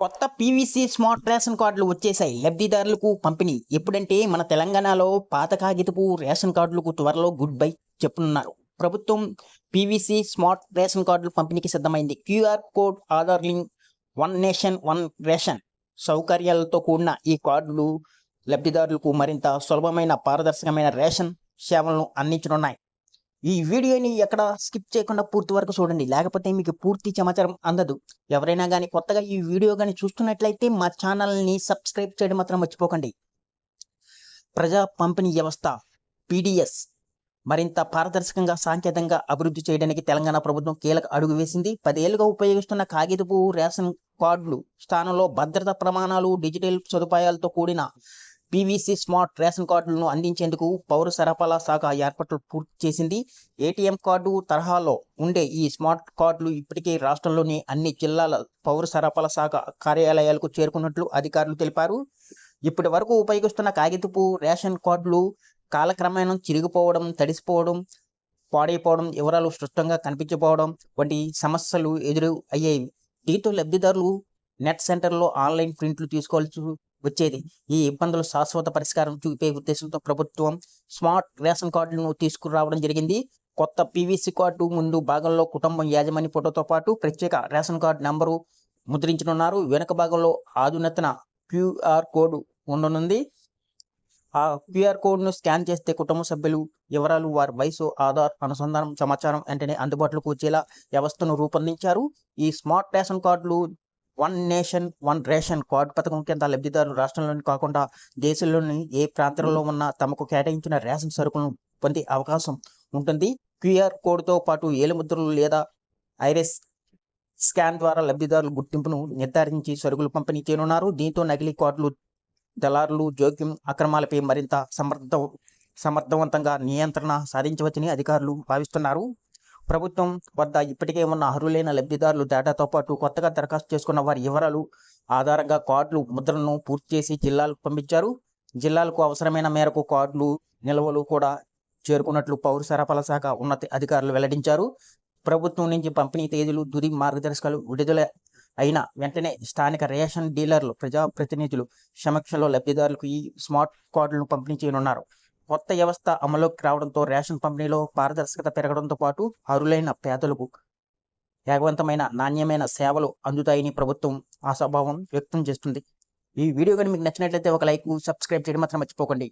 కొత్త PVC smart ration కార్డులు వచ్చేసాయి లబ్ధిదారులకు పంపిణీ. ఎప్పుడంటే మన తెలంగాణలో పాత కాగితపు రేషన్ కార్డులకు త్వరలో గుడ్ బై చెప్పనున్నారు. ప్రభుత్వం పీవీసీ స్మార్ట్ రేషన్ కార్డులు పంపిణీకి సిద్ధమైంది. QR code, Aadhaar link, one nation one ration సౌకర్యాలతో కూడిన ఈ కార్డులు లబ్ధిదారులకు మరింత సులభమైన, పారదర్శకమైన రేషన్ సేవలను అందించనున్నాయి. ఈ వీడియోని ఎక్కడ స్కిప్ చేయకుండా పూర్తి వరకు చూడండి, లేకపోతే మీకు పూర్తి సమాచారం అందదు. ఎవరైనా కానీ కొత్తగా ఈ వీడియో కానీ చూస్తున్నట్లయితే మా ఛానల్ని సబ్స్క్రైబ్ చేయడం మాత్రం మర్చిపోకండి. ప్రజా పంపిణీ వ్యవస్థ పీడీఎస్ మరింత పారదర్శకంగా, సాంకేతికంగా అభివృద్ధి చేయడానికి తెలంగాణ ప్రభుత్వం కీలక అడుగు వేసింది. 10 ఏళ్లుగా ఉపయోగిస్తున్న కాగితపు రేషన్ కార్డులు స్థానంలో భద్రతా ప్రమాణాలు, డిజిటల్ సదుపాయాలతో కూడిన పీవీసీ స్మార్ట్ రేషన్ కార్డులను అందించేందుకు పౌర సరఫరాల శాఖ ఏర్పాట్లు పూర్తి చేసింది. ఏటీఎం కార్డు తరహాలో ఉండే ఈ స్మార్ట్ కార్డులు ఇప్పటికే రాష్ట్రంలోని అన్ని జిల్లాల పౌర సరఫరాల శాఖ కార్యాలయాలకు చేరుకున్నట్లు అధికారులు తెలిపారు. ఇప్పటి వరకు ఉపయోగిస్తున్న కాగితపు రేషన్ కార్డులు కాలక్రమేణా చిరిగిపోవడం, తడిసిపోవడం, పాడైపోవడం, వివరాలు స్పష్టంగా కనిపించకపోవడం వంటి సమస్యలు ఎదురు అయ్యేవి. దీంతో లబ్ధిదారులు నెట్ సెంటర్లో ఆన్లైన్ ప్రింట్లు తీసుకోవాల్సి వచ్చేది. ఈ ఇబ్బందులు శాశ్వత పరిష్కారం చూపే ఉద్దేశంతో ప్రభుత్వం స్మార్ట్ రేషన్ కార్డులను తీసుకురావడం జరిగింది. కొత్త పీవీసీ కార్డు ముందు భాగంలో కుటుంబం యాజమాన్య ఫోటోతో పాటు ప్రత్యేక రేషన్ కార్డు నంబరు ముద్రించనున్నారు. వెనుక భాగంలో ఆధునితన క్యూఆర్ కోడ్ ఉండనుంది. ఆ క్యూఆర్ కోడ్ను స్కాన్ చేస్తే కుటుంబ సభ్యులు వివరాలు, వారి వయసు, ఆధార్ అనుసంధానం సమాచారం వెంటనే అందుబాటులోకి వచ్చేలా వ్యవస్థను రూపొందించారు. ఈ స్మార్ట్ రేషన్ కార్డులు one nation one ration card పథకం కింద లబ్ధిదారులు రాష్ట్రంలోని కాకుండా దేశంలోని ఏ ప్రాంతంలో ఉన్నా తమకు కేటాయించిన రేషన్ సరుకులను పొందే అవకాశం ఉంటుంది. క్యూఆర్ కోడ్తో పాటు ఏలుముద్రలు లేదా ఐరిస్ స్కాన్ ద్వారా లబ్ధిదారుల గుర్తింపును నిర్ధారించి సరుకులు పంపిణీ చేయనున్నారు. దీంతో నకిలీ కార్డులు, దళారులు జోక్యం, అక్రమాలపై మరింత సమర్థవంతంగా నియంత్రణ సాధించవచ్చని అధికారులు భావిస్తున్నారు. ప్రభుత్వం వద్ద ఇప్పటికే ఉన్న అర్హులైన లబ్ధిదారులు డేటాతో పాటు కొత్తగా దరఖాస్తు చేసుకున్న వారి వివరాలు ఆధారంగా కార్డులు ముద్రలను పూర్తి చేసి జిల్లాలకు పంపించారు. జిల్లాలకు అవసరమైన మేరకు కార్డులు నిల్వలు కూడా చేరుకున్నట్లు పౌర సరఫరాల శాఖ ఉన్నత అధికారులు వెల్లడించారు. ప్రభుత్వం నుంచి పంపిణీ తేదీలు, తుది మార్గదర్శకాలు విడుదల అయిన వెంటనే స్థానిక రేషన్ డీలర్లు, ప్రజాప్రతినిధులు సమక్షంలో లబ్ధిదారులకు ఈ స్మార్ట్ కార్డులను పంపిణీ చేయనున్నారు. కొత్త వ్యవస్థ అమలులోకి రావడంతో రేషన్ పంపిణీలో పారదర్శకత పెరగడంతో పాటు అర్హులైన పేదలకు వేగవంతమైన, నాణ్యమైన సేవలు అందుతాయని ప్రభుత్వం ఆశాభావం వ్యక్తం చేస్తుంది. ఈ వీడియో కానీ మీకు నచ్చినట్లయితే ఒక లైక్, సబ్స్క్రైబ్ చేయడం మాత్రం మర్చిపోకండి.